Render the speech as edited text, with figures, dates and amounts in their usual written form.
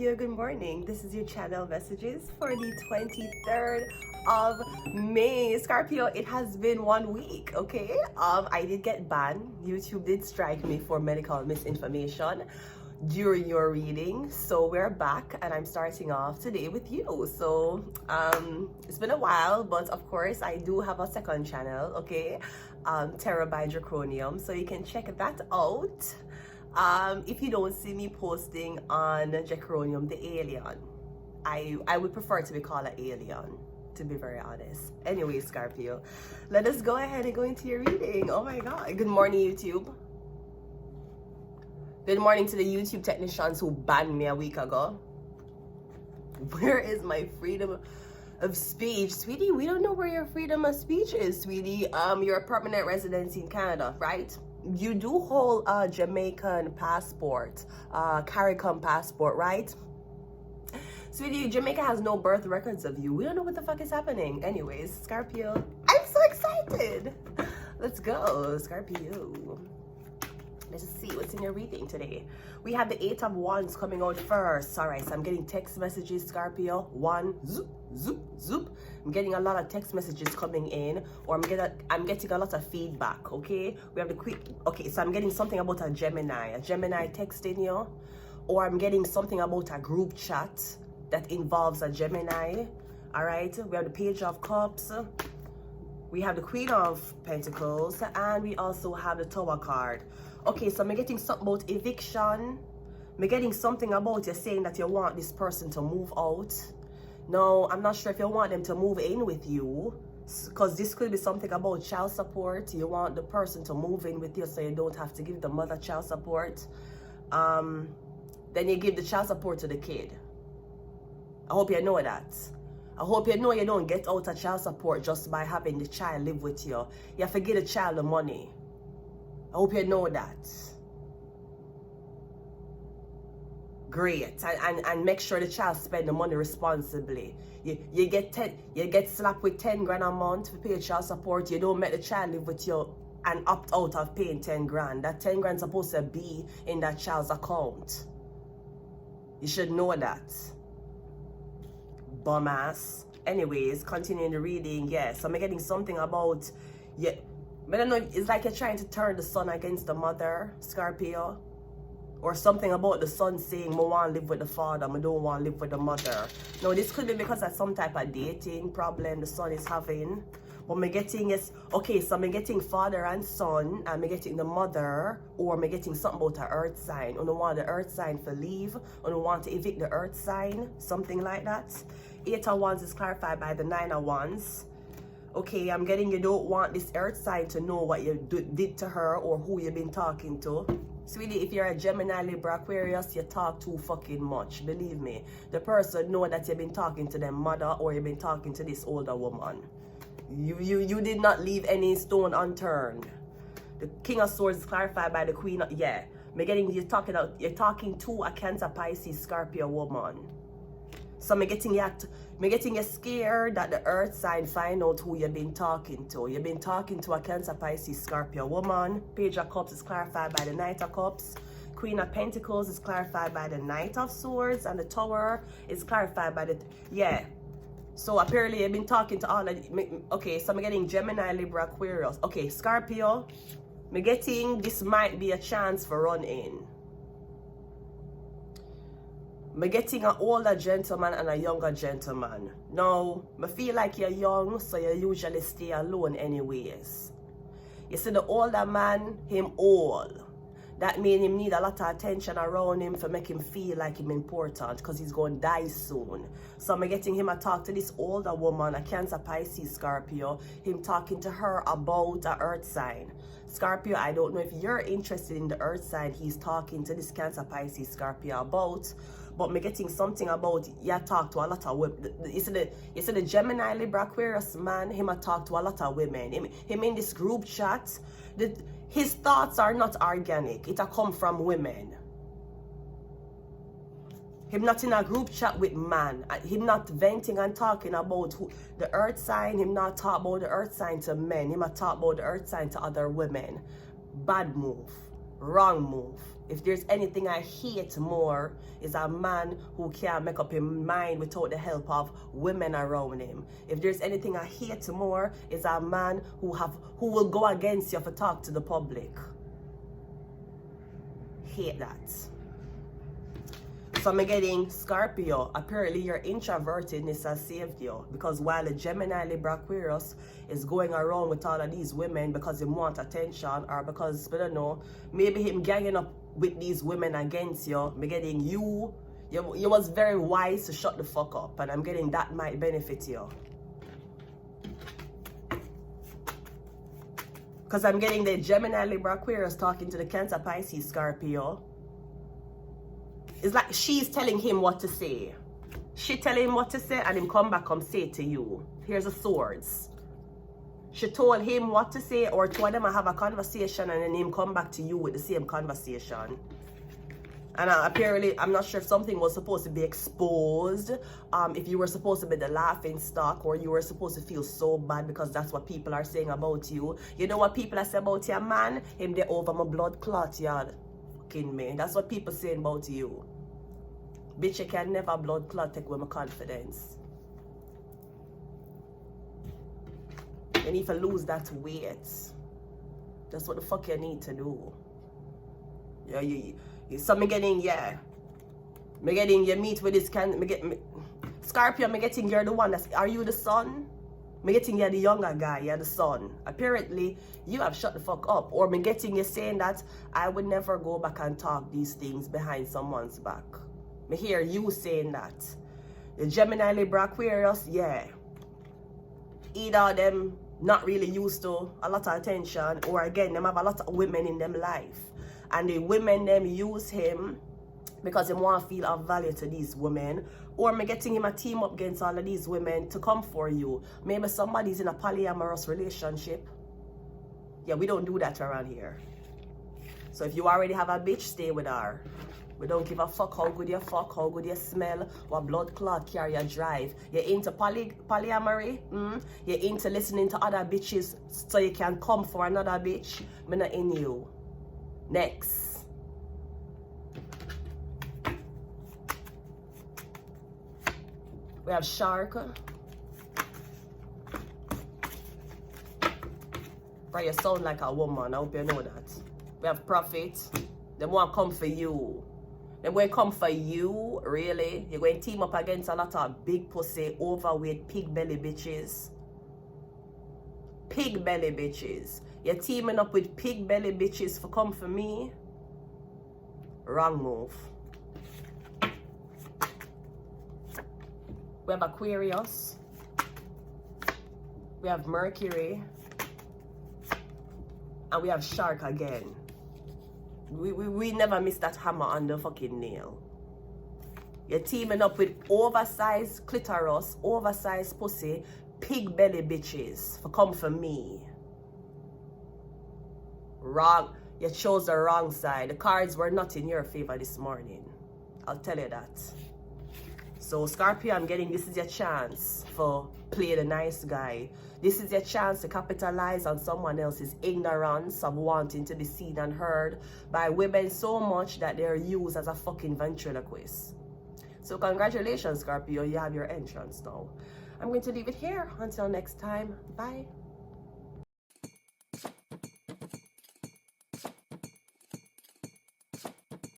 Scorpio, good morning. This is your channel messages for the 23rd of May. Scorpio, it has been 1 week, okay? I did get banned. YouTube did strike me for medical misinformation during your reading. So we're back and I'm starting off today with you. So it's been a while, but of course I do have a second channel, okay? Terror by Draconium. So you can check that out. If you don't see me posting on Draconium the alien, I would prefer to be called an alien, to be very honest. Anyway, Scorpio, let us go ahead and go into your reading. Oh my god, good morning YouTube. Good morning to the YouTube technicians who banned me a week ago. Where is my freedom of speech? Sweetie, we don't know where your freedom of speech is, sweetie. You're a permanent resident in Canada, right? You do hold a Jamaican passport, CARICOM passport, right? Sweetie, Jamaica has no birth records of you. We don't know what the fuck is happening. Anyways, Scorpio, I'm so excited. Let's go, Scorpio. Let's see what's in your reading today. We have the 8 of Wands coming out first. All right, so I'm getting text messages, Scorpio. One, zoop, zoop, zoop. I'm getting a lot of text messages coming in, or I'm getting a lot of feedback, okay? We have the quick, okay, so I'm getting something about a Gemini texting you, or I'm getting something about a group chat that involves a Gemini, all right? We have the Page of Cups. We have the Queen of Pentacles, and we also have the Tower card. Okay, so I'm getting something about eviction. I'm getting something about you saying that you want this person to move out. No, I'm not sure if you want them to move in with you, because this could be something about child support. You want the person to move in with you so you don't have to give the mother child support. Then you give the child support to the kid. I hope you know that. I hope you know you don't get out of child support just by having the child live with you. You have to give the child the money. I hope you know that. Great. And make sure the child spend the money responsibly. You get slapped with 10 grand a month to pay child support. You don't make the child live with you and opt out of paying 10 grand. That 10 grand is supposed to be in that child's account. You should know that. Bum ass. Anyways, continuing the reading. Yes, I'm getting something about, yeah, I don't know, it's like you're trying to turn the son against the mother, Scorpio. Or something about the son saying, I want to live with the father, I don't want to live with the mother. No, this could be because of some type of dating problem the son is having. But I'm getting is, okay, so I'm getting father and son, and I'm getting the mother, or I'm getting something about an earth sign. I don't want the earth sign for leave, I don't want to evict the earth sign, something like that. 8 of Wands is clarified by the 9 of Wands. Okay, I'm getting you don't want this earth sign to know what you did to her or who you've been talking to. Sweetie, if you're a Gemini, Libra, Aquarius, you talk too fucking much. Believe me. The person know that you've been talking to their mother or you've been talking to this older woman. You did not leave any stone unturned. The King of Swords is clarified by the Queen of, yeah. You're talking to a Cancer, Pisces, Scorpio woman. So I'm getting you scared that the earth sign find out who you've been talking to. You've been talking to a Cancer, Pisces, Scorpio woman. Page of Cups is clarified by the Knight of Cups. Queen of Pentacles is clarified by the Knight of Swords. And the Tower is clarified by the, yeah. So apparently you've been talking to all of, okay, so I'm getting Gemini, Libra, Aquarius. Okay, Scorpio, I'm getting this might be a chance for run-in. I'm getting an older gentleman and a younger gentleman. Now, I feel like you're young, so you usually stay alone anyways. You see, the older man, him old. That means him need a lot of attention around him to make him feel like him important, because he's going to die soon. So I'm getting him to talk to this older woman, a Cancer, Pisces, Scorpio, him talking to her about a earth sign. Scorpio, I don't know if you're interested in the earth sign he's talking to this Cancer, Pisces, Scorpio about, but I'm getting something about, you talk to a lot of women. You see the Gemini, Libra, Aquarius man, him talk to a lot of women. Him in this group chat, his thoughts are not organic. It come from women. Him not in a group chat with man. Him not venting and talking about the earth sign. Him not talk about the earth sign to men. Him not talk about the earth sign to other women. Bad move. Wrong move. If there's anything I hate more, is a man who can't make up his mind without the help of women around him. If there's anything I hate more, is a man who will go against you for talk to the public. Hate that. So I'm getting Scorpio. Apparently your introvertedness has saved you, because while the Gemini, Libra, Aquarius is going around with all of these women because he want attention, or because, I don't know, maybe him ganging up with these women against you, I'm getting you was very wise to shut the fuck up, and I'm getting that might benefit you. Because I'm getting the Gemini, Libra, Aquarius talking to the Cancer, Pisces, Scorpio. It's like she's telling him what to say. She telling him what to say, and him come back and say to you. Here's the swords. She told him what to say, or two of them have a conversation, and then him come back to you with the same conversation. And apparently, I'm not sure if something was supposed to be exposed, if you were supposed to be the laughing stock, or you were supposed to feel so bad because that's what people are saying about you. You know what people are saying about your man? Him they over my blood clot, y'all. Fucking me. That's what people saying about you. Bitch, you can never blood clot take with my confidence. You need to lose that weight. That's what the fuck you need to do. Yeah, so me getting, you meet with this Scorpio, me getting you're the one are you the son? Me getting you're the younger guy, you're the son. Apparently, you have shut the fuck up. Or me getting you saying that I would never go back and talk these things behind someone's back. Me hear you saying that. The Gemini, Libra, Aquarius, yeah. Either of them not really used to a lot of attention, or again, them have a lot of women in them life. And the women them use him because they want to feel of value to these women. Or me getting him a team up against all of these women to come for you. Maybe somebody's in a polyamorous relationship. Yeah, we don't do that around here. So if you already have a bitch, stay with her. We don't give a fuck how good you fuck, how good you smell, what blood clot carry you drive. You're into polyamory? You're into listening to other bitches so you can come for another bitch? Me not in you. Next. We have Shark. Bro, you sound like a woman. I hope you know that. We have Prophet. They want to come for you. They're going to come for you, really. You're going to team up against a lot of big pussy, overweight, pig belly bitches. Pig belly bitches. You're teaming up with pig belly bitches for come for me. Wrong move. We have Aquarius. We have Mercury. And we have Shark again. We never miss that hammer on the fucking nail. You're teaming up with oversized clitoris, oversized pussy, pig belly bitches for come for me. Wrong. You chose the wrong side. The cards were not in your favor this morning. I'll tell you that. So Scorpio, I'm getting this is your chance for play the nice guy. This is your chance to capitalize on someone else's ignorance of wanting to be seen and heard by women so much that they're used as a fucking ventriloquist. So congratulations, Scorpio, you have your entrance now. I'm going to leave it here. Until next time, bye.